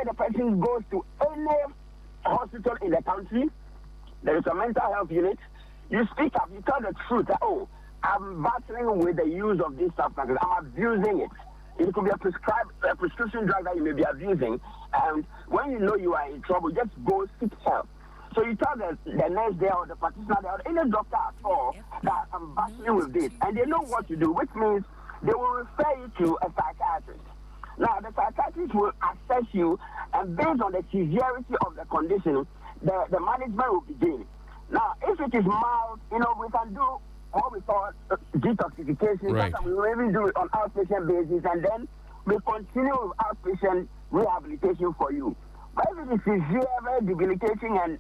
the person goes to any hospital in the country, there is a mental health unit. You speak up, you tell the truth that, oh, I'm battling with the use of this substance, I'm abusing it. It could be a prescription drug that you may be abusing, and when you know you are in trouble, just go seek help. So you tell the nurse there or the practitioner there or any doctor at all that I'm battling with this, and they know what to do, which means they will refer you to a psychiatrist. Now, the psychiatrist will assess you, and based on the severity of the condition, the management will begin. Now, if it is mild, we can do what we call detoxification. Right. We will even do it on outpatient basis, and then we continue with outpatient rehabilitation for you. But if it is severe, very debilitating, and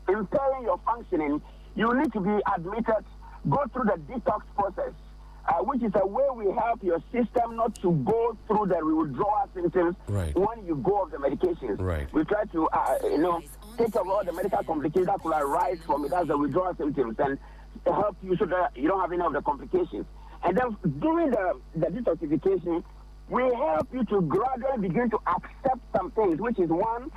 impairing your functioning, you need to be admitted, go through the detox process, which is a way we help your system not to go through the withdrawal symptoms when you go off the medications. Right. We try to, take care of all the medical complications that could arise from it as the withdrawal symptoms and help you so that you don't have any of the complications. And then during the detoxification, we help you to gradually begin to accept some things, which is one,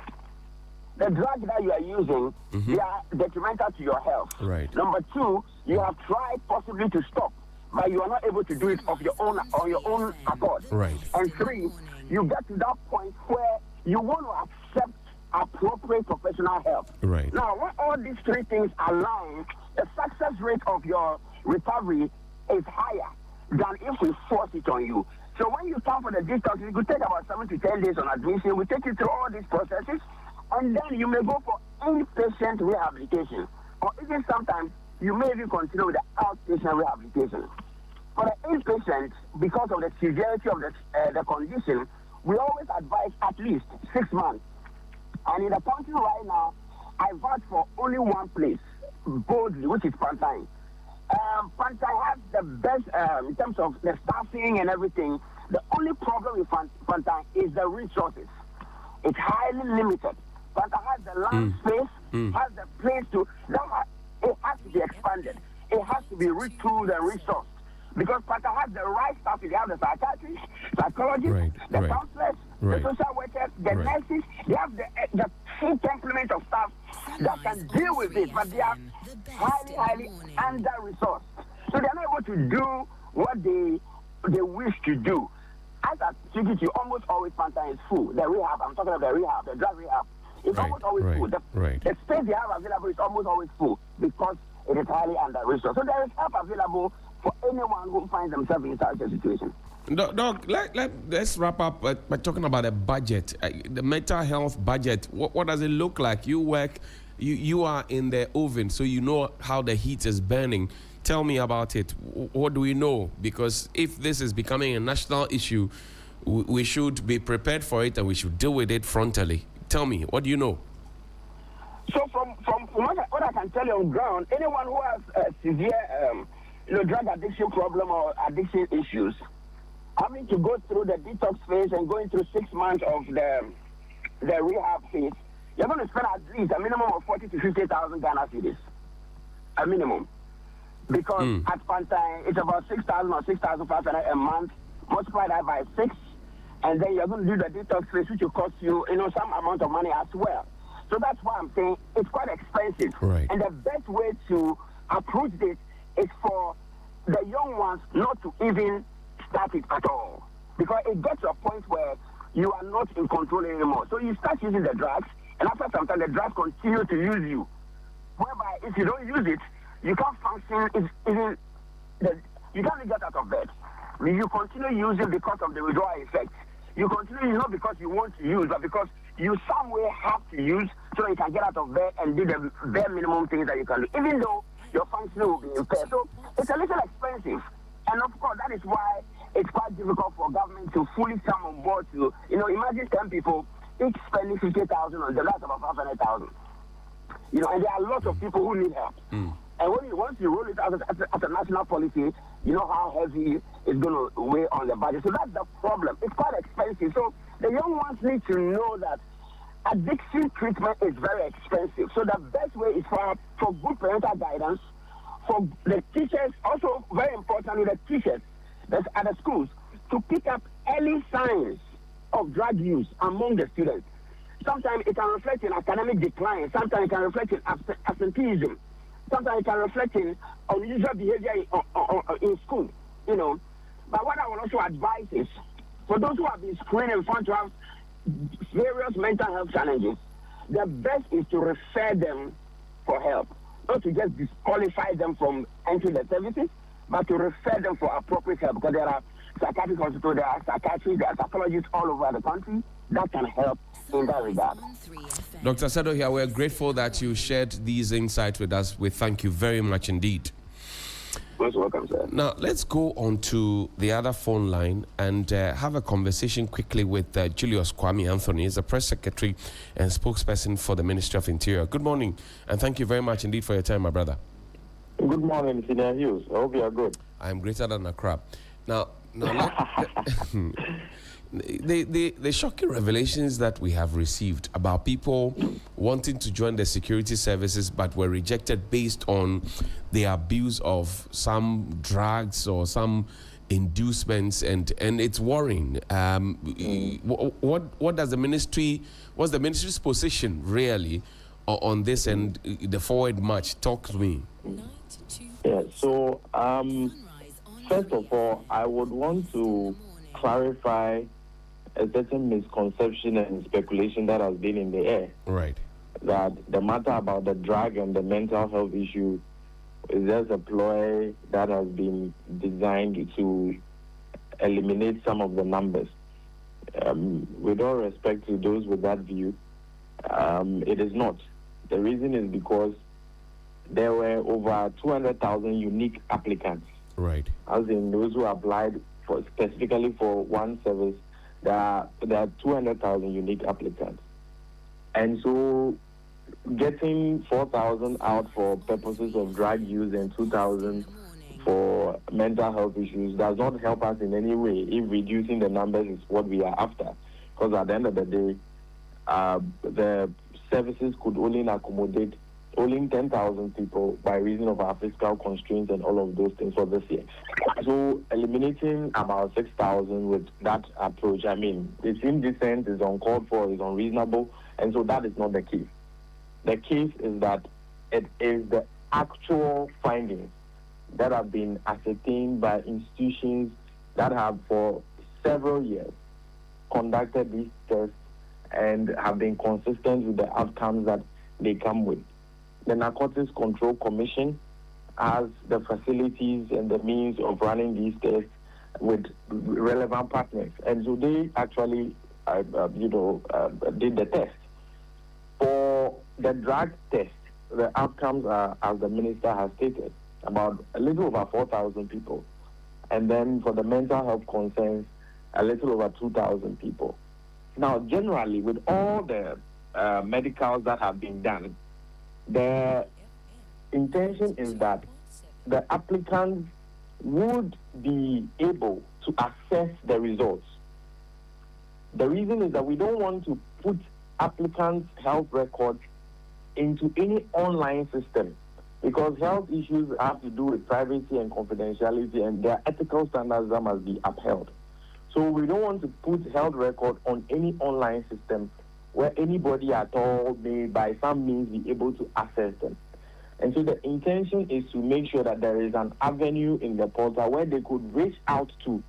the drug that you are using, they are detrimental to your health. Right. Number two, you have tried possibly to stop, but you are not able to do it on your own accord. Right. And three, you get to that point where you want to accept appropriate professional help. Right. Now, when all these three things align, the success rate of your recovery is higher than if we force it on you. So when you come for the detox, it could take about 7 to 10 days on admission. We take you through all these processes, and then you may go for inpatient rehabilitation. Or even sometimes, you may even continue with the outpatient rehabilitation. For the inpatient, because of the severity of the condition, we always advise at least 6 months. And in the country right now, I vote for only one place, boldly, which is Pantine. Pantine has the best in terms of the staffing and everything. The only problem with Pantine is the resources. It's highly limited. Pantine has the land space, has the place to, it has to be expanded. It has to be retooled and resourced. Because Pantine has the right staff. They have the psychiatrists, psychologists, the counselors, the social workers, the nurses. They have the full complement of staff that can deal with it, but they are highly under-resourced. So they're not able to do what they wish to do. As I speak to you, almost always Pantine is full. The rehab, I'm talking about the rehab, the drug rehab, it's almost always full. The space they have available is almost always full because it is highly under-resourced. So there is help available for anyone who finds themselves in such a situation. Doc, let's wrap up by talking about the budget, the mental health budget. What does it look like? You work, you are in the oven, so you know how the heat is burning. Tell me about it. What do we know? Because if this is becoming a national issue, we should be prepared for it and we should deal with it frontally. Tell me, what do you know? So from what I can tell you on ground, anyone who has a severe drug addiction problem or addiction issues, having to go through the detox phase and going through 6 months of the rehab phase, you're going to spend at least a minimum of 40 to 50,000 Ghana cedis. A minimum. Because at Pantine, it's about 6,000 or 6,500 a month. Multiply that by 6, and then you're going to do the detox phase, which will cost you, some amount of money as well. So that's why I'm saying it's quite expensive. Right. And the best way to approach this is for the young ones not to even start it at all. Because it gets to a point where you are not in control anymore. So you start using the drugs, and after some time, the drugs continue to use you. Whereby, if you don't use it, you can't function, you can't get out of bed. You continue using because of the withdrawal effect. You continue not because you want to use, but because you some way have to use so you can get out of bed and do the bare minimum things that you can do, even though your function will be impaired. So it's a little expensive. And of course, that is why it's quite difficult for government to fully come on board to, imagine 10 people, each spending 50,000 on the last about 500,000. And there are lots of people who need help. And once you roll it out as a national policy, you know how heavy it's going to weigh on the budget. So that's the problem. It's quite expensive. So the young ones need to know that addiction treatment is very expensive. So the best way is for good parental guidance, for the teachers, also very importantly, the teachers at the schools, to pick up early signs of drug use among the students. Sometimes it can reflect in academic decline. Sometimes it can reflect in absenteeism. Sometimes it can reflect in unusual behavior in school, you know. But what I would also advise is, for those who have been screened and found to have various mental health challenges, the best is to refer them for help. Not to just disqualify them from entering the services, but to refer them for appropriate help, because there are psychiatric hospitals, there are psychiatrists, there are psychologists all over the country that can help in that regard. Dr. Sado here, we're grateful that you shared these insights with us. We thank you very much indeed. Most welcome, sir. Now, let's go on to the other phone line and have a conversation quickly with Julius Kwame Anthony. He's the press secretary and spokesperson for the Ministry of Interior. Good morning, and thank you very much indeed for your time, my brother. Good morning, Senior Hughes. I hope you are good. I'm greater than a crab. Now the shocking revelations that we have received about people wanting to join the security services but were rejected based on the abuse of some drugs or some inducements, and it's worrying. What does the ministry? What's the ministry's position really on this and the forward march? Talk to me. Yeah. So first of all, I would want to clarify a certain misconception and speculation that has been in the air. Right. That the matter about the drug and the mental health issue is just a ploy that has been designed to eliminate some of the numbers. With all respect to those with that view, it is not. The reason is because there were over 200,000 unique applicants. Right. As in those who applied for specifically for one service, there are 200,000 unique applicants. And so getting 4,000 out for purposes of drug use and 2,000 for mental health issues does not help us in any way if reducing the numbers is what we are after. Because at the end of the day, the services could only accommodate only 10,000 people by reason of our fiscal constraints and all of those things for this year. So eliminating about 6,000 with that approach, I mean, it's indecent, it's uncalled for, it's unreasonable, and so that is not the case. The case is that it is the actual findings that have been ascertained by institutions that have for several years conducted these tests and have been consistent with the outcomes that they come with. The Narcotics Control Commission has the facilities and the means of running these tests with relevant partners. And so they actually, did the test. For the drug test, the outcomes are, as the minister has stated, about a little over 4,000 people. And then for the mental health concerns, a little over 2,000 people. Now, generally, with all the medicals that have been done, the intention is that the applicants would be able to access the results. The reason is that we don't want to put applicants' health records into any online system because health issues have to do with privacy and confidentiality, and there are ethical standards that must be upheld. So we don't want to put health record on any online system where anybody at all may, by some means, be able to access them. And so the intention is to make sure that there is an avenue in the portal where they could reach out to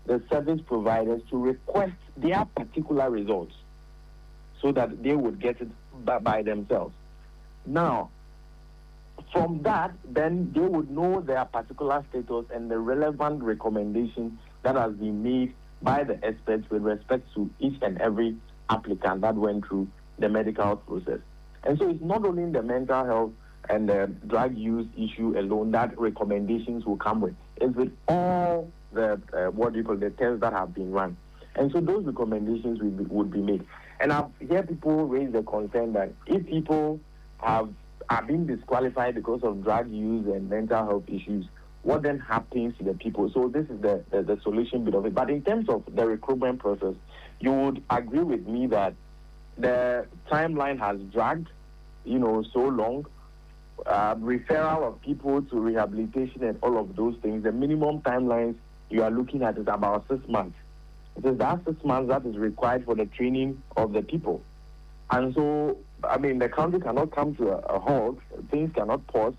the service providers to request their particular results so that they would get it by themselves. Now, from that, then they would know their particular status and the relevant recommendation that has been made by the experts with respect to each and every applicant that went through the medical process. And so it's not only the mental health and the drug use issue alone that recommendations will come with. It's with all the, the tests that have been run. And so those recommendations would be made. And I've heard people raise the concern that if people are being disqualified because of drug use and mental health issues, what then happens to the people? So this is the solution bit of it. But in terms of the recruitment process, you would agree with me that the timeline has dragged, so long. Referral of people to rehabilitation and all of those things, the minimum timelines you are looking at is about 6 months. It is that 6 months that is required for the training of the people. And so, I mean, the country cannot come to a halt. Things cannot pause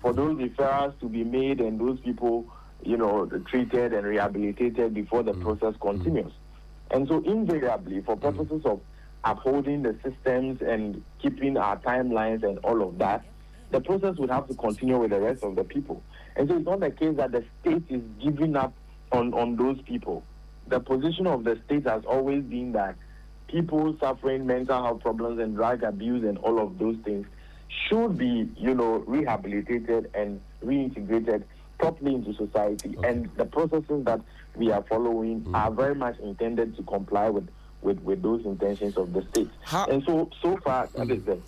for those referrals to be made and those people, treated and rehabilitated before the process continues. And so, invariably, for purposes of upholding the systems and keeping our timelines and all of that, the process would have to continue with the rest of the people. And so, it's not the case that the state is giving up on those people. The position of the state has always been that people suffering mental health problems and drug abuse and all of those things should be, rehabilitated and reintegrated properly into society. Okay. And the processes that we are following are very much intended to comply with those intentions of the state. And so far, that is it.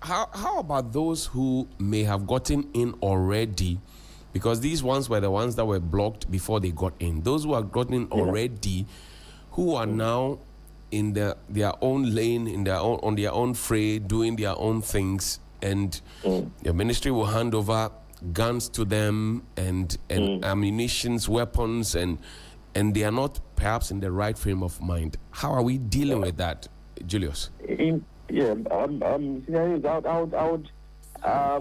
How about those who may have gotten in already? Because these ones were the ones that were blocked before they got in. Those who have gotten in already, who are now in their own lane, on their own fray, doing their own things, and the ministry will hand over guns to them and ammunitions, weapons, and they are not perhaps in the right frame of mind. How are we dealing with that, Julius? I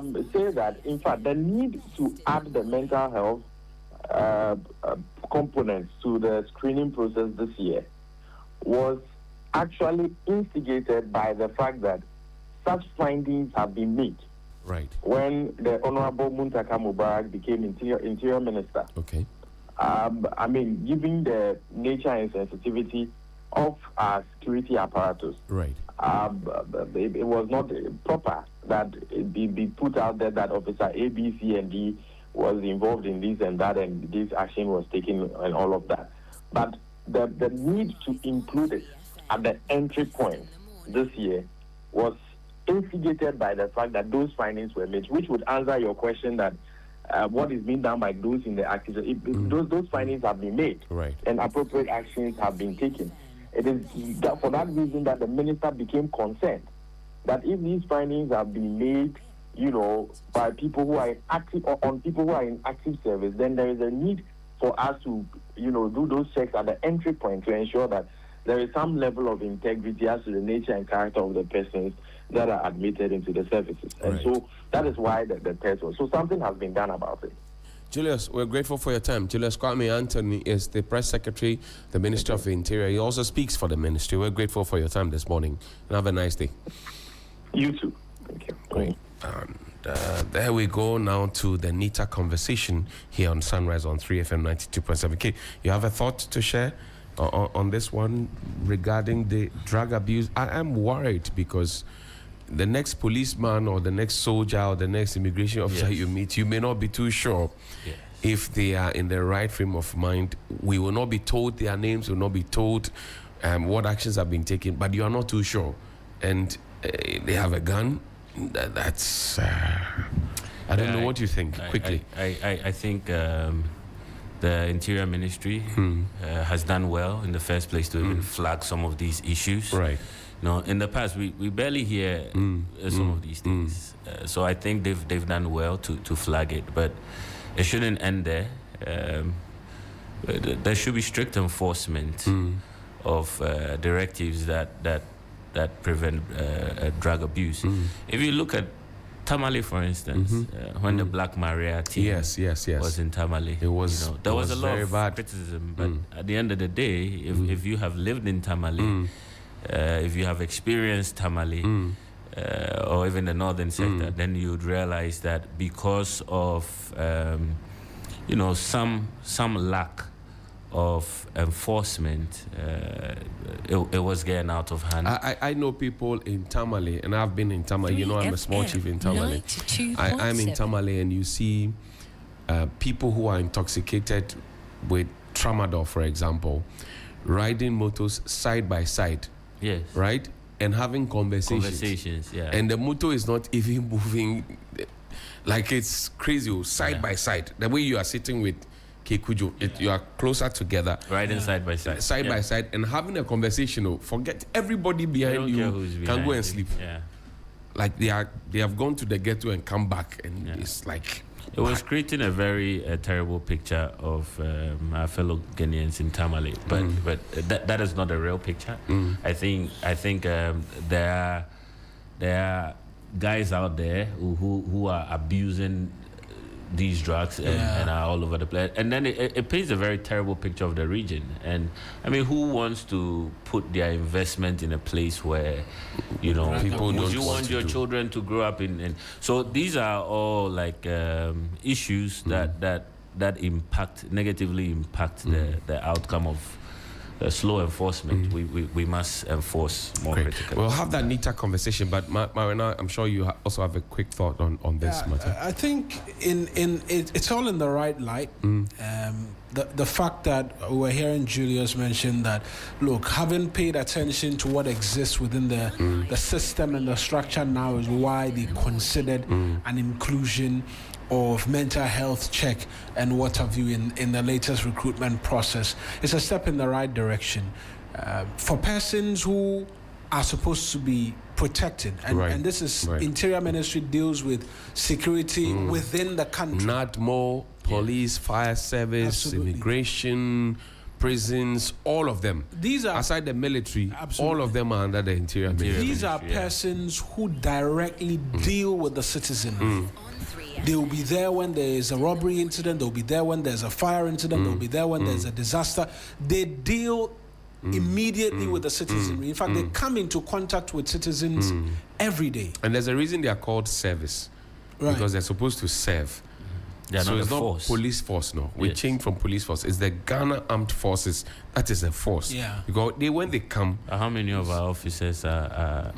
would say that, in fact, the need to add the mental health components to the screening process this year was actually instigated by the fact that such findings have been made. Right. When the Honorable Muntaka Mubarak became Interior Minister. Okay. Given the nature and sensitivity of our security apparatus. Right. It was not proper that it be put out there that Officer A, B, C, and D was involved in this and that, and this action was taken and all of that. But the need to include it at the entry point this year was instigated by the fact that those findings were made, which would answer your question that what is being done by those in the active. Those findings have been made, right, and appropriate actions have been taken. It is for that reason that the minister became concerned that if these findings have been made, by people who are active or on people who are in active service, then there is a need for us to, do those checks at the entry point to ensure that there is some level of integrity as to the nature and character of the persons that are admitted into the services. And right. So that is why the test was. So something has been done about it. Julius, we're grateful for your time. Julius Kwame Anthony is the press secretary, the Minister of the Interior. He also speaks for the ministry. We're grateful for your time this morning. And have a nice day. You too. Thank you. Great. And there we go now to the NITA conversation here on Sunrise on 3FM 92.7. Okay, you have a thought to share on this one regarding the drug abuse? I am worried because the next policeman or the next soldier or the next immigration officer you meet, you may not be too sure if they are in the right frame of mind. We will not be told their names, will not be told what actions have been taken, but you are not too sure. And they have a gun. That's I don't know what you think. Quickly, I think the Interior Ministry has done well in the first place to even flag some of these issues. Right. In the past, we barely hear some of these things. So I think they've done well to flag it, but it shouldn't end there. There should be strict enforcement of directives that prevent drug abuse. If you look at Tamale, for instance, when the Black Maria team was in Tamale, it was there was a lot of bad criticism. But at the end of the day, if you have lived in Tamale, if you have experienced Tamale, or even the northern sector, then you would realize that because of some lack of enforcement, it was getting out of hand. I know people in Tamale, and I've been in Tamale. I'm a small chief in Tamale. I'm in Tamale, and you see people who are intoxicated with tramadol, for example, riding motors side by side. Yes. Right? And having conversations. Yeah. And the motor is not even moving. Like it's crazy, side by side. The way you are sitting with Kekujo, you are closer together. Riding side by side. Side by side and having a conversation. Forget everybody behind you can go and sleep. Yeah. Like they have gone to the ghetto and come back, and it's like It was creating a very terrible picture of our fellow Ghanaians in Tamale, but that is not a real picture. I think there are guys out there who are abusing these drugs and are all over the place, and then it paints a very terrible picture of the region. And I mean, who wants to put their investment in a place where people would don't you want your children to grow up in? So these are all like issues that negatively impact the outcome of slow enforcement. We must enforce more critically. We'll have that neater conversation, but Mawuena, I'm sure you also have a quick thought on this matter. I think it's all in the right light. The fact that we're hearing Julius mention that, look, having paid attention to what exists within the system and the structure now is why they considered an inclusion of mental health check and what have you in the latest recruitment process. It's a step in the right direction for persons who are supposed to be protected, and this is Interior Ministry deals with security within the country. Not more police, fire service, immigration, prisons, all of them. These are, aside the military, all of them are under the Interior Ministry. These are persons who directly deal with the citizenry. They will be there when there is a robbery incident. They'll be there when there's a fire incident. They'll be there when there's a disaster. They deal immediately with the citizenry. In fact, they come into contact with citizens every day. And there's a reason they are called service, because they're supposed to serve. So it's not force. Police force, no. We changed from police force. It's the Ghana Armed Forces. That is a force. Yeah. Because when they come... How many of our officers are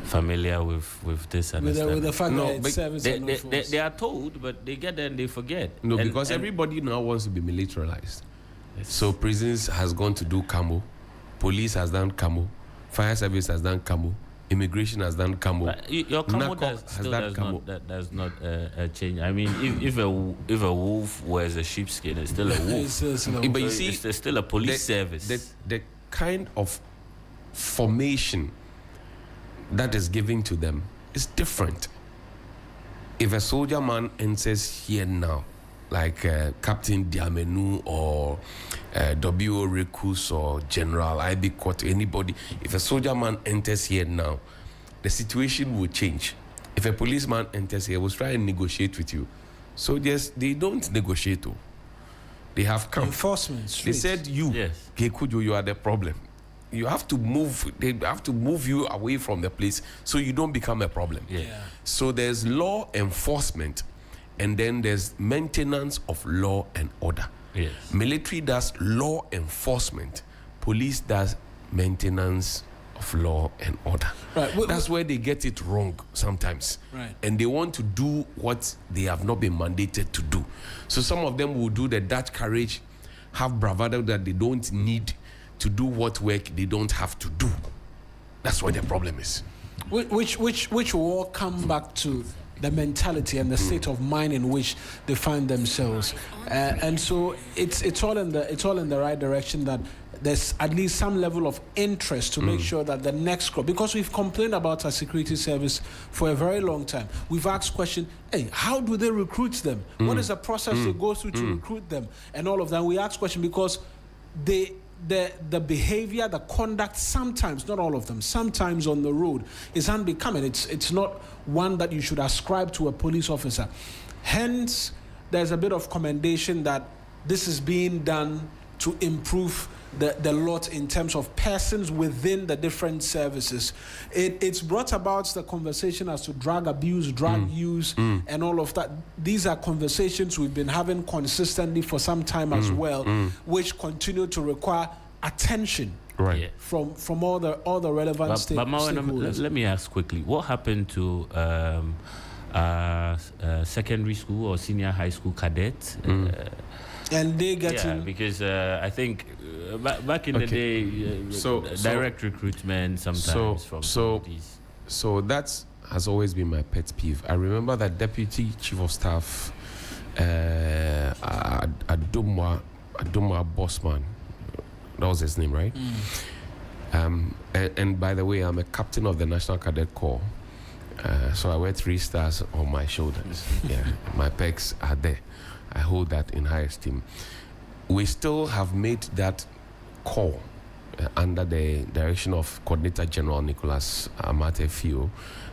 familiar with this and with the fact that it's service and not force? They are told, but they get there and they forget. No, because everybody now wants to be militarized. So prisons has gone to do camo. Police has done camo. Fire service has done camo. Immigration has done camo. Your camo does not change. I mean, if a wolf wears a sheepskin, it's still a wolf. But you see, it's still a police service. The kind of formation that is given to them is different. If a soldier man enters here now, like Captain Diamenu or W.O. Rekus or General I.B. Court, anybody, if a soldier man enters here now, the situation will change. If a policeman enters here, we'll try and negotiate with you. Soldiers, they don't negotiate. They have come. Enforcement. They said Kekujo, you are the problem. You have to move. They have to move you away from the place so you don't become a problem. So there's law enforcement, and then there's maintenance of law and order. Military does law enforcement. Police does maintenance of law and order. That's where they get it wrong sometimes. And they want to do what they have not been mandated to do. So some of them will do the Dutch courage, have bravado that they don't need to do what work they don't have to do. That's where the problem is. Which will all come back to the mentality and the state of mind in which they find themselves, and so it's all in the right direction, that there's at least some level of interest to make sure that the next crop, because we've complained about our security service for a very long time. We've asked questions, hey, how do they recruit them? What is the process they go through to recruit them? And all of that. We ask questions because the behavior, the conduct, sometimes, not all of them, sometimes on the road is unbecoming. It's not one that you should ascribe to a police officer. Hence, there's a bit of commendation that this is being done to improve the lot in terms of persons within the different services. It's brought about the conversation as to drug abuse, drug use, and all of that. These are conversations we've been having consistently for some time as well, which continue to require attention from all the relevant stakeholders. Let me ask quickly, what happened to secondary school or senior high school cadets? And they get in... because I think back in the day, direct recruitment sometimes from these. So that has always been my pet peeve. I remember that Deputy Chief of Staff Adumwa Bossman, that was his name, right? And by the way, I'm a captain of the National Cadet Corps. So I wear 3 stars on my shoulders. Yeah, my pecs are there. I hold that in high esteem. We still have made that call under the direction of Coordinator General Nicholas Amatefio,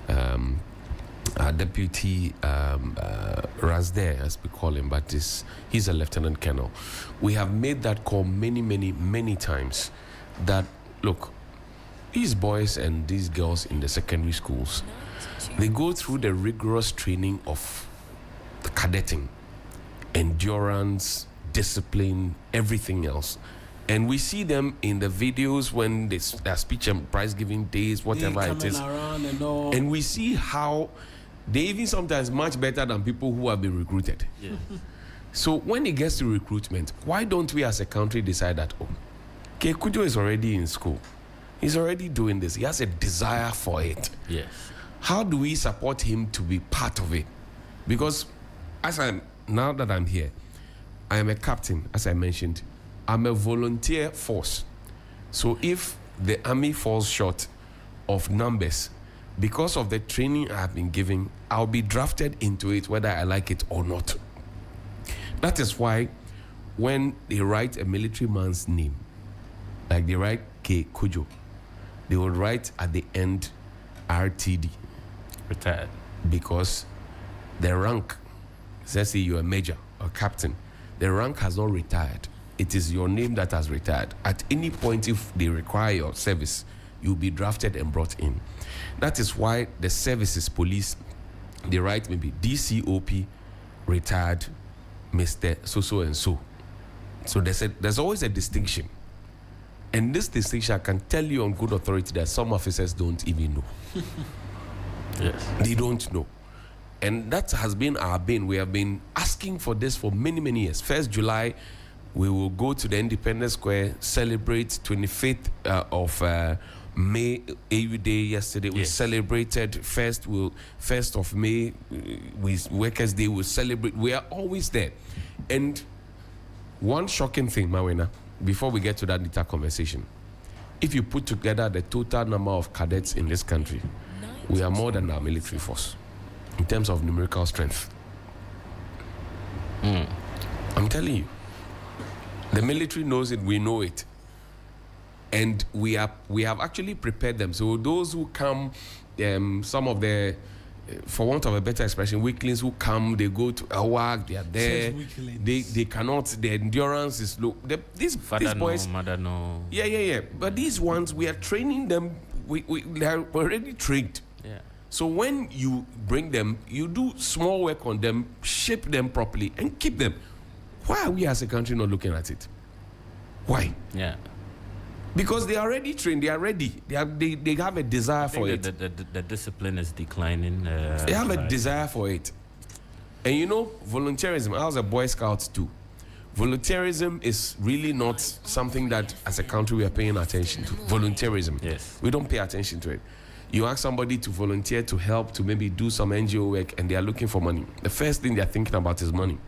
our Deputy Razde, as we call him, but he's a Lieutenant Colonel. We have made that call many times that, look, these boys and these girls in the secondary schools, they go through the rigorous training of the cadetting, endurance, discipline, everything else. And we see them in the videos when their speech and prize giving days, whatever it is. And we see how they even sometimes much better than people who have been recruited. Yeah. So when it gets to recruitment, why don't we as a country decide that, okay, Kujo is already in school. He's already doing this. He has a desire for it. Yes. How do we support him to be part of it? Because now that I'm here, I am a captain, as I mentioned. I'm a volunteer force. So if the army falls short of numbers, because of the training I have been given, I'll be drafted into it whether I like it or not. That is why when they write a military man's name, like they write K. Kujo, they will write at the end RTD. Retired. Because the rank, let's say you're a major or captain, the rank has not retired. It is your name that has retired. At any point, if they require your service, you'll be drafted and brought in. That is why the services police, they write maybe DCOP, retired, Mr. So and so. So there's always a distinction. And this distinction, I can tell you on good authority that some officers don't even know. Yes. They don't know. And that has been our bane. We have been asking for this for many years. 1st July, we will go to the Independence Square, celebrate 25th of May, AU Day yesterday. Yes. We celebrated 1st of May, Workers' Day, we celebrate. We are always there. And one shocking thing, Mawuena, before we get to that detailed conversation, if you put together the total number of cadets in this country, we are more than our military force in terms of numerical strength. I'm telling you. The military knows it, we know it. And we have actually prepared them. So those who come, some of the, for want of a better expression, weaklings who come, they go to Awag, they are there. They cannot, the endurance is low. These boys, mother no. Yeah. But these ones, we are training them, they are already trained. Yeah. So when you bring them, you do small work on them, shape them properly, and keep them. Why are we as a country not looking at it? Why? Yeah. Because they are already trained, they are ready. They have a desire for it. The discipline is declining. They have a desire for it. And you know, volunteerism, I was a Boy Scout too. Volunteerism is really not something that as a country we are paying attention to. Volunteerism. Yes. We don't pay attention to it. You ask somebody to volunteer to help, to maybe do some NGO work, and they are looking for money. The first thing they're thinking about is money.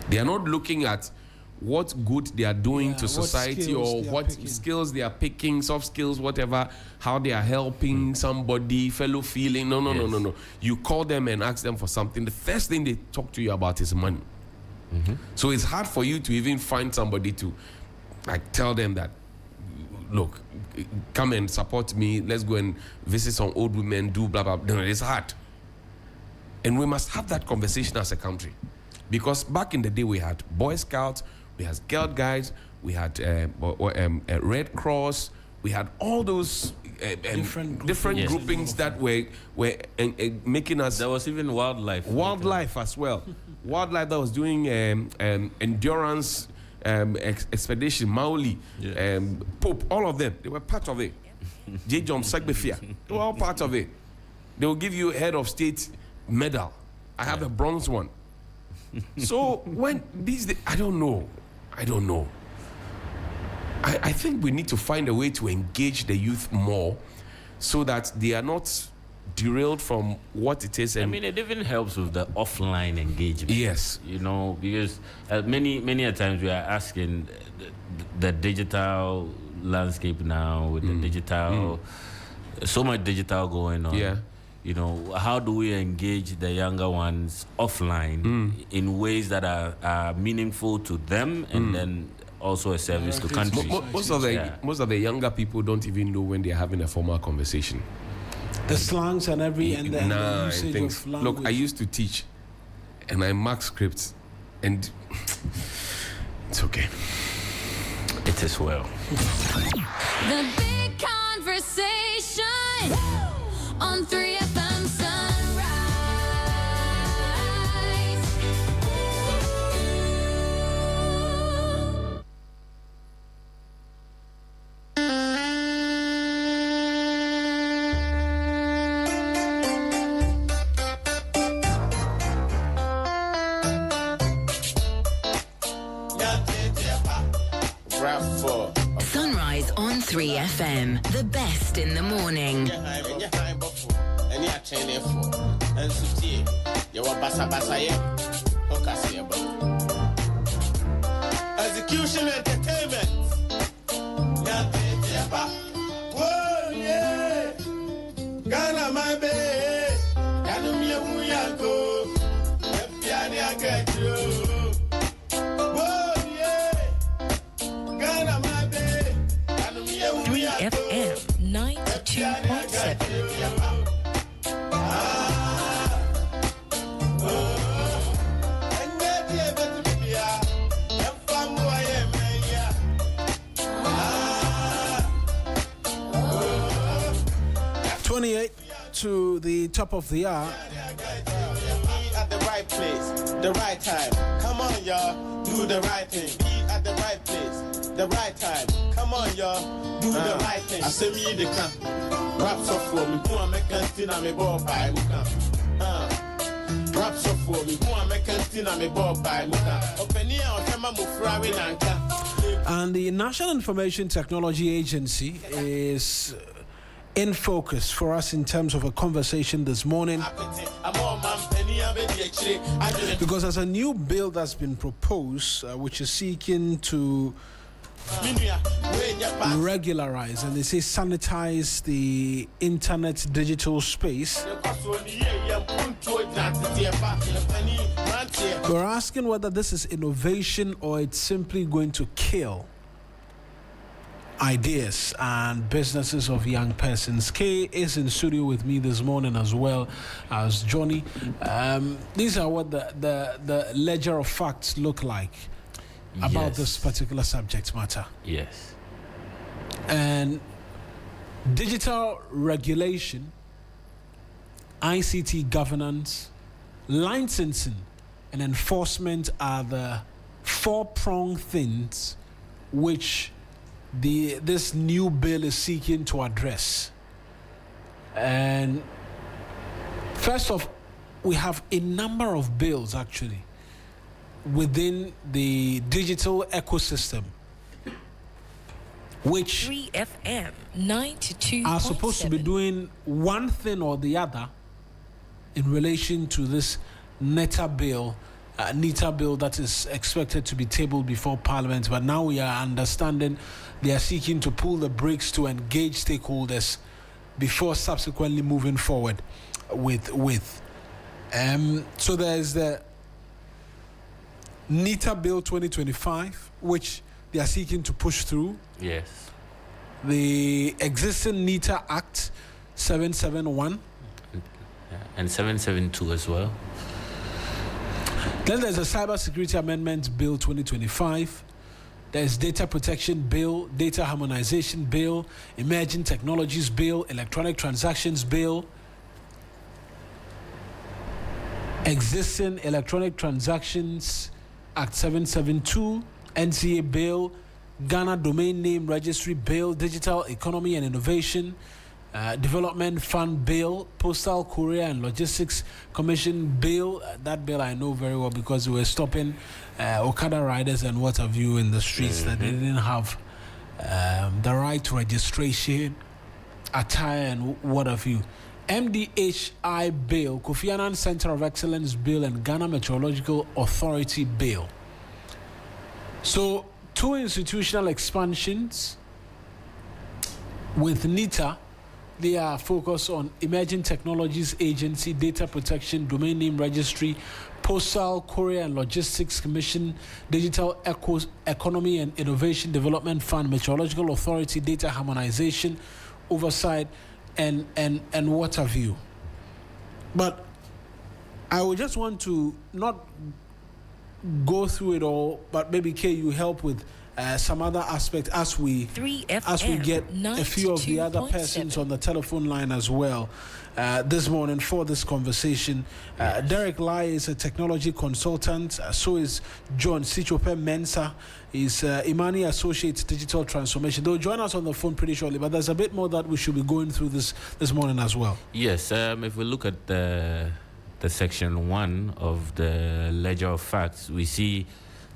They are not looking at what good they are doing to society or what skills they are picking, soft skills, whatever, how they are helping somebody, fellow feeling. No. You call them and ask them for something. The first thing they talk to you about is money. So it's hard for you to even find somebody to tell them that, look, come and support me, let's go and visit some old women, do blah, blah, blah. No, it's hard. And we must have that conversation as a country. Because back in the day, we had Boy Scouts, we had Girl Guides, we had Red Cross, we had all those different groupings that were making us. There was even wildlife. Wildlife as well. Wildlife that was doing endurance expedition, Maoli, Pope, all of them, they were part of it. J. John Sagbefia, they were all part of it. They will give you a head of state medal. I have a bronze one. So when these, I don't know. I think we need to find a way to engage the youth more so that they are not derailed from what it is. And I mean, it even helps with the offline engagement. Yes. You know, because many a times we are asking the digital landscape now with the digital so much digital going on. Yeah. You know, how do we engage the younger ones offline in ways that are meaningful to them and then also a service to country? Most of the younger people don't even know when they're having a formal conversation. The slangs and the usage things. of language. Look, I used to teach, and I mark scripts, and it's okay. It is well. The big conversation on 3FM Sunrise. Sunrise on 3FM, the best in the morning. Execution Entertainment. Whoa, yeah. Ghana, my baby. Ghana, me, Muyanko. Piani, I get you. Whoa, yeah. Ghana, my baby. Ghana, me, 3FM 92.7. To the top of the hour. At the right place, the right time. Come on, y'all, do the right thing. Be at the right place, the right time. Come on, y'all, do the right thing. I say me the can. Raps up for me, who am I canting on me ball by Muka. Raps up for me, who am I canting on me ball by Muka. Open here, I'll come and move around Anka. And the National Information Technology Agency is in focus for us in terms of a conversation this morning, because there's a new bill that's been proposed which is seeking to regularize, and they say sanitize, the internet digital space. We're asking whether this is innovation or it's simply going to kill ideas and businesses of young persons. Kay is in studio with me this morning, as well as Johnnie. These are what the ledger of facts look like about this particular subject matter. Yes. And digital regulation, ICT governance, licensing, and enforcement are the four-pronged things which this new bill is seeking to address. And first off, we have a number of bills actually within the digital ecosystem which 3FM 92.7 are supposed to be doing one thing or the other in relation to this NETA bill that is expected to be tabled before Parliament. But now we are understanding they are seeking to pull the brakes to engage stakeholders before subsequently moving forward with. So there's the NETA Bill 2025, which they are seeking to push through. Yes. The existing NETA Act 771 and 772 as well. Then there's a Cybersecurity Amendment Bill 2025. There's Data Protection Bill, Data Harmonization Bill, Emerging Technologies Bill, Electronic Transactions Bill, Existing Electronic Transactions Act 772, NCA Bill, Ghana Domain Name Registry Bill, Digital Economy and Innovation, Development Fund Bill, Postal Courier and Logistics Commission Bill. That bill I know very well because we were stopping Okada riders and what have you in the streets that they didn't have the right registration, attire and what have you. MDHI Bill, Kofi Annan Center of Excellence Bill, and Ghana Meteorological Authority Bill. So, two institutional expansions with NETA they are focused on Emerging Technologies Agency, Data Protection, Domain Name Registry, Postal, Courier and Logistics Commission, Digital Economy and Innovation Development Fund, Meteorological Authority, Data Harmonization, Oversight, and what have you. But I would just want to not go through it all, but maybe Kay, you help with some other aspect as we get a few of the other persons on the telephone line as well this morning for this conversation. Derek Lai is a technology consultant. So is John Sichope Mensah. Is Imani Associates Digital Transformation. They'll join us on the phone pretty shortly, but there's a bit more that we should be going through this morning as well. Yes, if we look at the section 1 of the Ledger of Facts, we see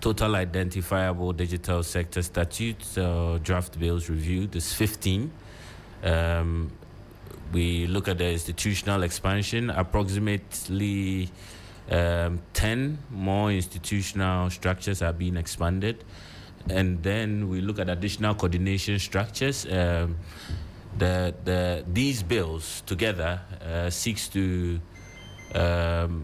total identifiable digital sector statutes draft bills reviewed is 15. We look at the institutional expansion, approximately 10 more institutional structures are being expanded. And then we look at additional coordination structures. These bills together seeks to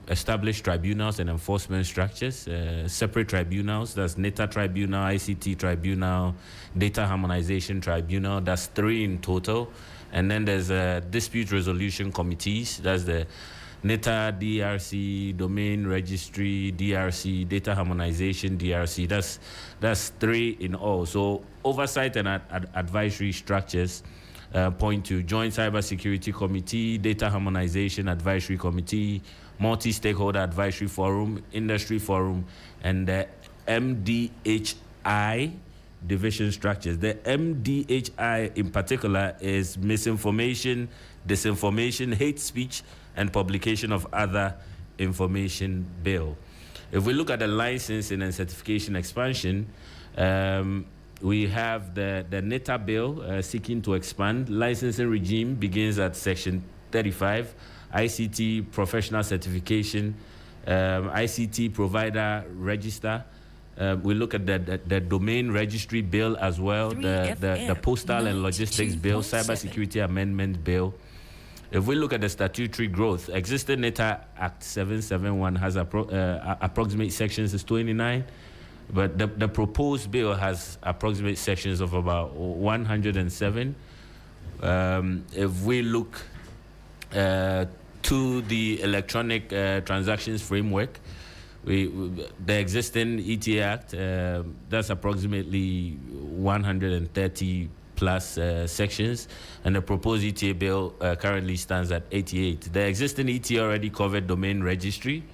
establish tribunals and enforcement structures, separate tribunals, that's NETA Tribunal, ICT Tribunal, Data Harmonization Tribunal, that's 3 in total. And then there's dispute resolution committees, that's the NETA, DRC, Domain Registry, DRC, Data Harmonization, DRC, that's 3 in all. So oversight and advisory structures point to Joint Cybersecurity Committee, Data Harmonization Advisory Committee, Multi-Stakeholder Advisory Forum, Industry Forum, and the MDHI division structures. The MDHI in particular is misinformation, disinformation, hate speech, and publication of other information bill. If we look at the licensing and certification expansion, we have the NETA bill seeking to expand. Licensing regime begins at section 35, ICT professional certification, ICT provider register. We look at the domain registry bill as well, the postal and logistics bill, cybersecurity amendment bill. If we look at the statutory growth, existing NETA Act 771 has approximate sections is 29. But the proposed bill has approximate sections of about 107. If we look to the electronic transactions framework, the existing ETA Act, that's approximately 130 plus sections, and the proposed ETA bill currently stands at 88. The existing ETA already covered domain registry,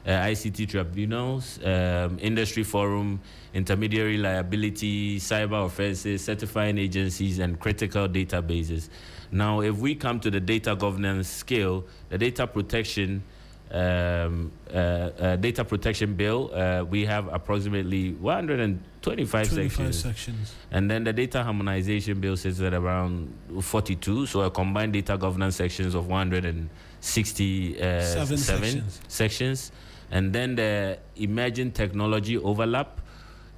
ICT tribunals, industry forum, intermediary liability, cyber offenses, certifying agencies, and critical databases. Now, if we come to the data governance scale, the data protection bill, we have approximately 125 sections. And then the data harmonization bill sits at around 42, so a combined data governance sections of 167 sections. And then the emerging technology overlap,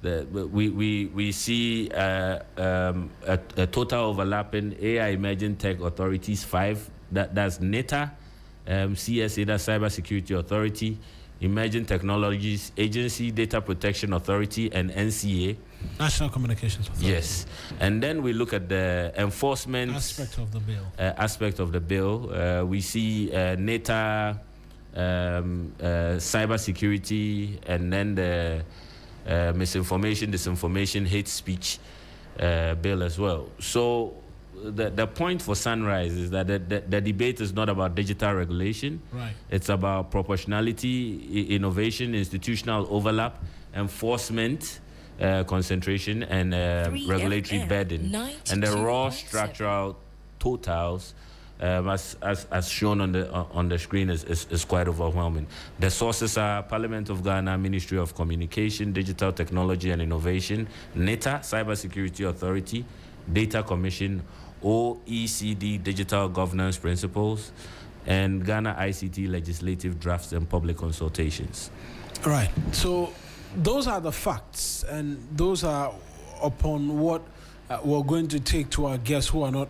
we see a total overlapping AI emerging tech authorities 5. That's NETA, CSA, that's Cybersecurity Authority, Emerging Technologies Agency, Data Protection Authority, and NCA, National Communications Authority. Yes, and then we look at the enforcement aspect of the bill. We see NETA, cybersecurity, and then the misinformation, disinformation, hate speech bill as well. So the point for Sunrise is that the debate is not about digital regulation. Right. It's about proportionality, innovation, institutional overlap, enforcement, concentration, and regulatory burden. And the raw structural totals, as shown on the screen, is quite overwhelming. The sources are Parliament of Ghana, Ministry of Communication, Digital Technology and Innovation, NETA, Cybersecurity Authority, Data Commission, OECD Digital Governance Principles, and Ghana ICT Legislative Drafts and Public Consultations. Right. So those are the facts, and those are upon what we're going to take to our guests who are not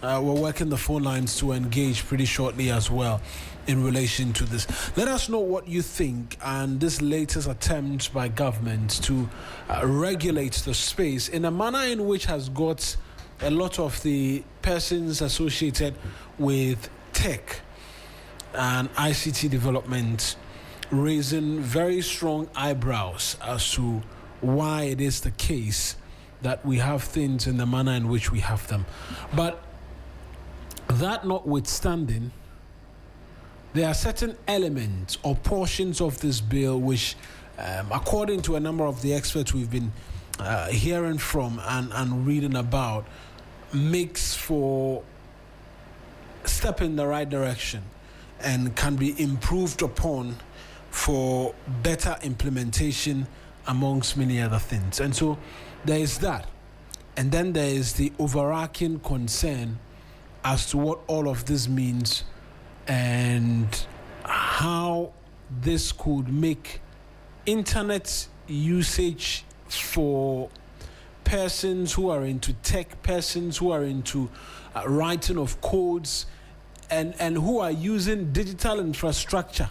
we're working the phone lines to engage pretty shortly as well in relation to this. Let us know what you think and this latest attempt by government to regulate the space in a manner in which has got a lot of the persons associated with tech and ICT development raising very strong eyebrows as to why it is the case that we have things in the manner in which we have them. But that notwithstanding, there are certain elements or portions of this bill which, according to a number of the experts we've been hearing from and reading about, makes for a step in the right direction and can be improved upon for better implementation amongst many other things. And so there is that. And then there is the overarching concern as to what all of this means and how this could make internet usage for persons who are into tech, persons who are into writing of codes, and who are using digital infrastructure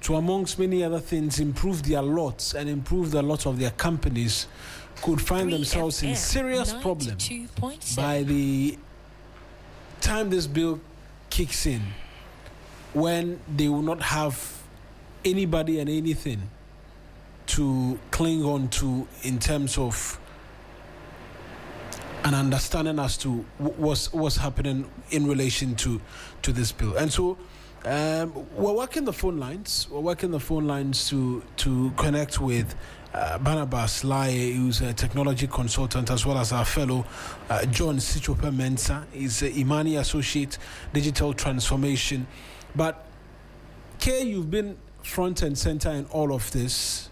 to, amongst many other things, improve their lots and improve the lots of their companies, could find themselves in serious problems by the time this bill kicks in, when they will not have anybody and anything to cling on to in terms of an understanding as to what's happening in relation to this bill. And so we're working the phone lines. We're working the phone lines to connect with Barnabas Lai, who's a technology consultant, as well as our fellow John Sichope Mensah. He's an Imani Associate Digital Transformation. But Kay, you've been front and center in all of this,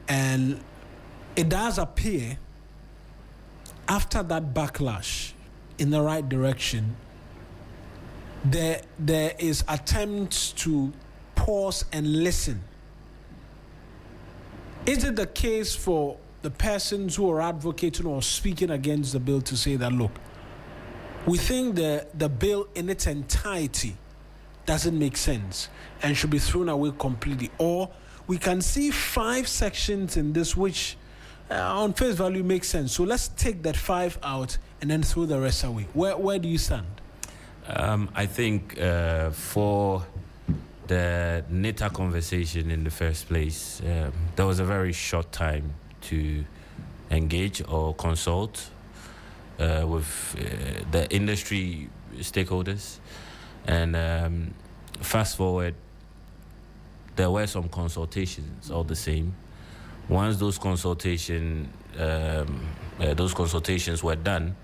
and it does appear after that backlash in the right direction, there is attempts to pause and listen. Is it the case for the persons who are advocating or speaking against the bill to say that, look, we think the bill in its entirety doesn't make sense and should be thrown away completely, or we can see 5 sections in this which on face value makes sense, so let's take that 5 out and then throw the rest away? Where do you stand? I think for the NITA conversation in the first place, there was a very short time to engage or consult with the industry stakeholders. And fast forward, there were some consultations all the same. Once those consultations were done,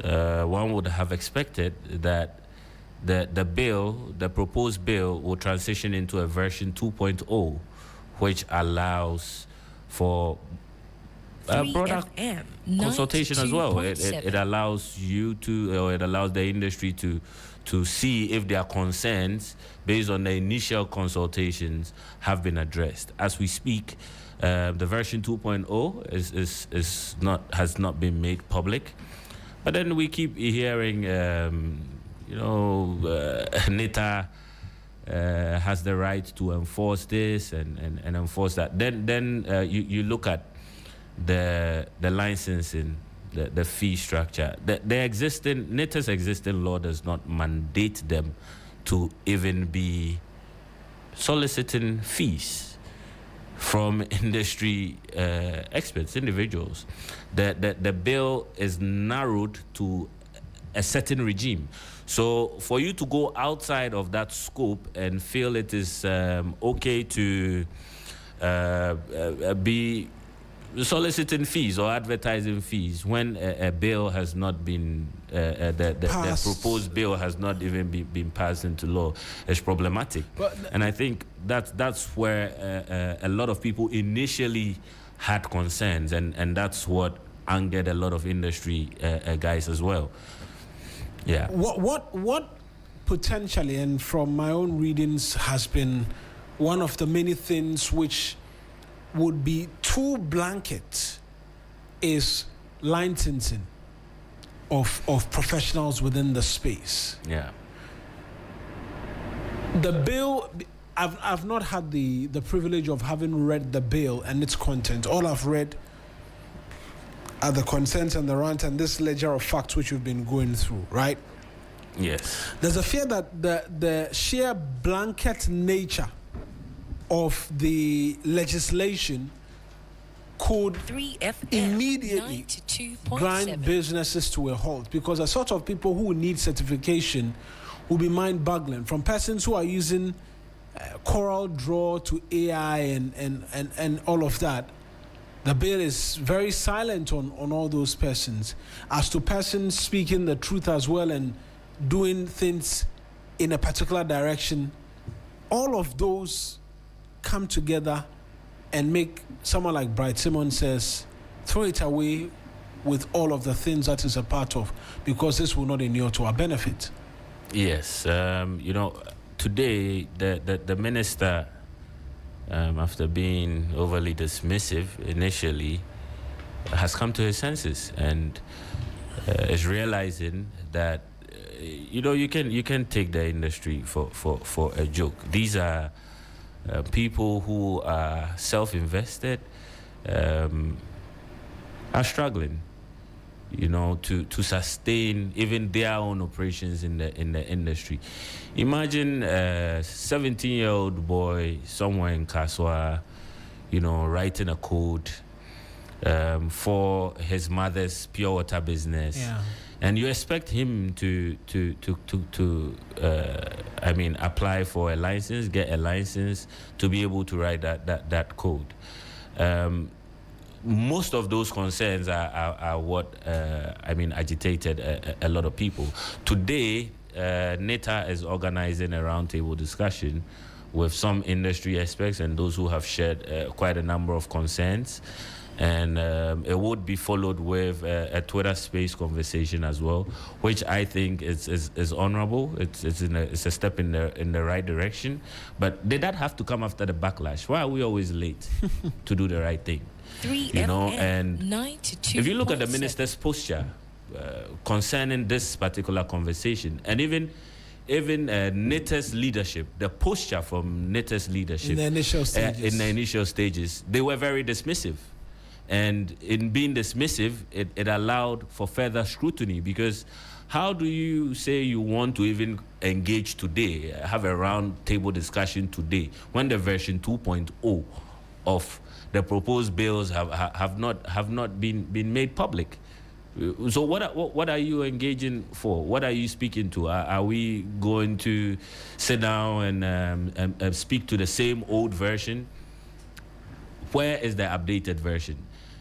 one would have expected that the proposed bill will transition into a version 2.0, which allows for broader consultation as well. It allows you to, or it allows the industry to see if their concerns based on the initial consultations have been addressed. As we speak, the version 2.0 has not been made public. But then we keep hearing, NITA has the right to enforce this and enforce that. Then you look at the licensing, the fee structure. The NITA's existing law does not mandate them to even be soliciting fees from industry experts, individuals. The bill is narrowed to a certain regime. So for you to go outside of that scope and feel it is okay to be soliciting fees or advertising fees when a bill has not been, the proposed bill has not even been passed into law is problematic. And I think that's where a lot of people initially had concerns, and that's what angered a lot of industry guys as well. Yeah. What potentially, and from my own readings, has been one of the many things which would be too blanket is licensing. of professionals within the space. Yeah. The bill, I've not had the privilege of having read the bill and its content. All I've read are the consents and the rant and this ledger of facts which we've been going through, right? Yes. There's a fear that the sheer blanket nature of the legislation could 3FM immediately 92.7. grind businesses to a halt, because the sort of people who need certification will be mind-boggling, from persons who are using Coral Draw to AI and all of that. The bill is very silent on all those persons. As to persons speaking the truth as well and doing things in a particular direction, all of those come together and make someone like Bright Simmons says, throw it away with all of the things that is a part of, because this will not inure to our benefit. Yes. Today, the minister, after being overly dismissive initially, has come to his senses and is realizing that you can take the industry for a joke. These are people who are self-invested, are struggling, to sustain even their own operations in the industry. Imagine a 17-year-old boy somewhere in Kaswa, writing a code for his mother's pure water business. Yeah. And you expect him to apply for a license, get a license to be able to write that code. Most of those concerns are what agitated a lot of people. Today, NETA is organizing a roundtable discussion with some industry experts and those who have shared quite a number of concerns. And it would be followed with a Twitter space conversation as well, which I think is honorable. It's a step in the right direction. But did that have to come after the backlash? Why are we always late to do the right thing? 3FM And 92.7. if you look at the minister's posture concerning this particular conversation, and even NETA's leadership, the posture from NETA's leadership In the initial stages, they were very dismissive. And in being dismissive, it allowed for further scrutiny, because how do you say you want to even engage today, have a round table discussion today, when the version 2.0 of the proposed bills have not been made public? So what are you engaging for? What are you speaking to? Are we going to sit down and speak to the same old version? Where is the updated version?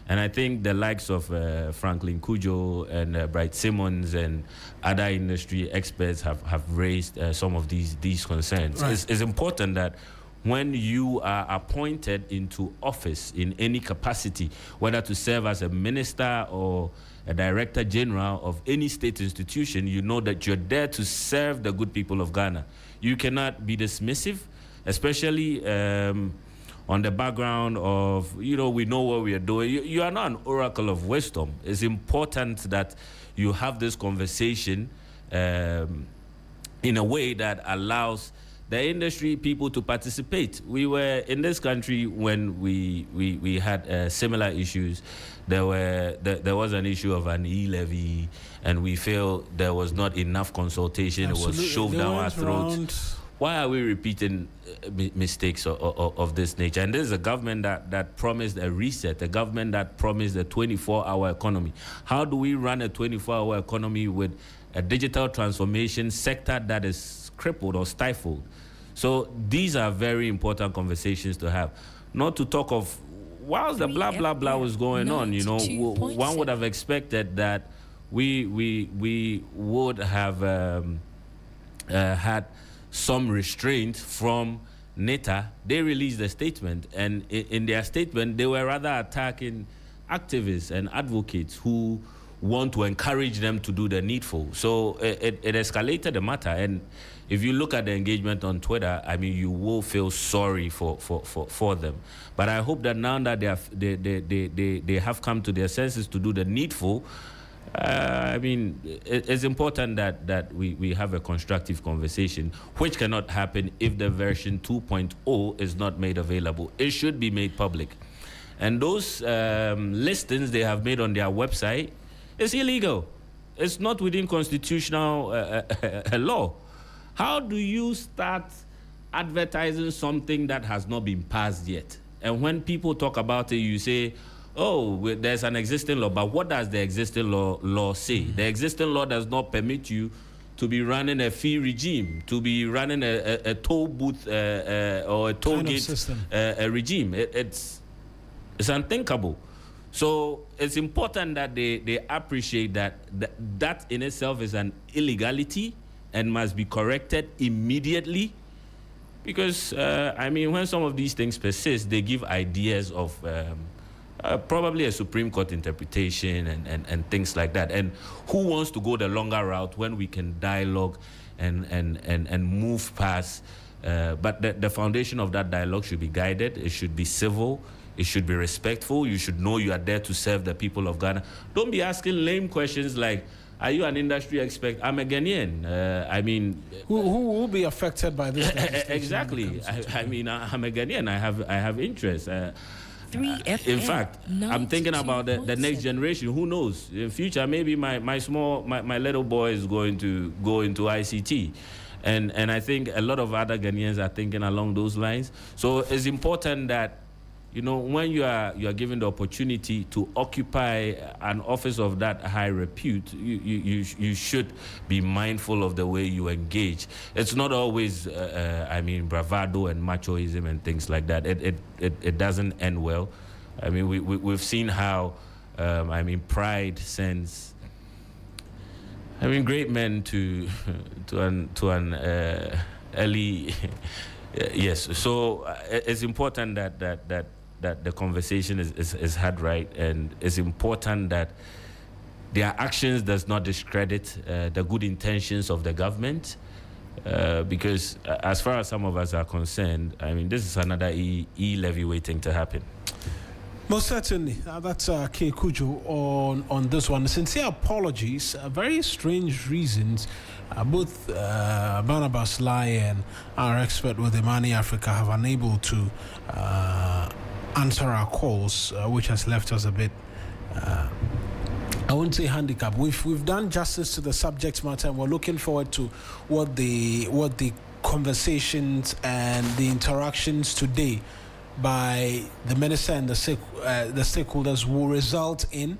And I think the likes of Franklin Kujo and Bright Simmons and other industry experts have raised some of these concerns. Right. It's important that when you are appointed into office in any capacity, whether to serve as a minister or a director general of any state institution, you know that you're there to serve the good people of Ghana. You cannot be dismissive, especially on the background of, we know what we are doing. You are not an oracle of wisdom. It's important that you have this conversation in a way that allows the industry people to participate. We were in this country when we had similar issues. There was an issue of an e-levy, and we feel there was not enough consultation. Absolutely. It was shoved down our throats. Why are we repeating mistakes of this nature? And this is a government that promised a reset, a government that promised a 24-hour economy. How do we run a 24-hour economy with a digital transformation sector that is crippled or stifled? So these are very important conversations to have. Not to talk of, whilst the blah, blah, blah was going on, one would have expected that we would have had some restraint from NETA. They released a statement, and in their statement, they were rather attacking activists and advocates who want to encourage them to do the needful. So it escalated the matter. And if you look at the engagement on Twitter, you will feel sorry for them. But I hope that now that they have come to their senses to do the needful, I mean, it's important that we have a constructive conversation, which cannot happen if the version 2.0 is not made available. It should be made public. And those listings they have made on their website is illegal. It's not within constitutional law. How do you start advertising something that has not been passed yet? And when people talk about it, you say, oh, there's an existing law, but what does the existing law say? The existing law does not permit you to be running a fee regime, to be running a toll booth or a toll gate regime. It's unthinkable. So it's important that they appreciate that in itself is an illegality and must be corrected immediately. Because, I mean, when some of these things persist, they give ideas of probably a Supreme Court interpretation and things like that. And who wants to go the longer route when we can dialogue and move past? But the foundation of that dialogue should be guided. It should be civil. It should be respectful. You should know you are there to serve the people of Ghana. Don't be asking lame questions like, are you an industry expert? I'm a Ghanaian. I mean... Who will be affected by this? Exactly. I mean, I'm a Ghanaian. I have interest. 3FM, in fact, I'm thinking about the next generation. Who knows? In future, maybe my little boy is going to go into ICT. And I think a lot of other Ghanaians are thinking along those lines. So it's important that, you know, when you are given the opportunity to occupy an office of that high repute, you should be mindful of the way you engage. It's not always, I mean, bravado and machoism and things like that. It doesn't end well. I mean, we've seen how, I mean, pride sends, I mean, great men to an early. Yes. So it's important that the conversation is had right, and it's important that their actions does not discredit the good intentions of the government, because as far as some of us are concerned, I mean, this is another e-levy waiting to happen. Most certainly. That's K. Kujo on this one. Sincere apologies. Very strange reasons. Both Barnabas Lai and our expert with Imani Africa have unable to answer our calls, which has left us a bit, I wouldn't say handicap. We've done justice to the subject matter, and we're looking forward to what the conversations and the interactions today by the minister and the stakeholders will result in,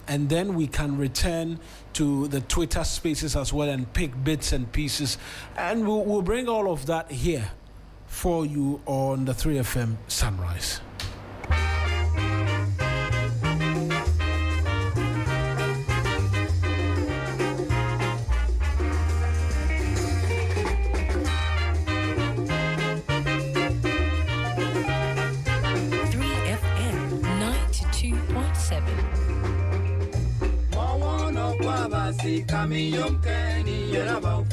and then we can return to the Twitter spaces as well and pick bits and pieces, and we'll bring all of that here for you on the 3FM Sunrise. Mawuena, Kwabasi, Kami, Yomkeni, Yerabao,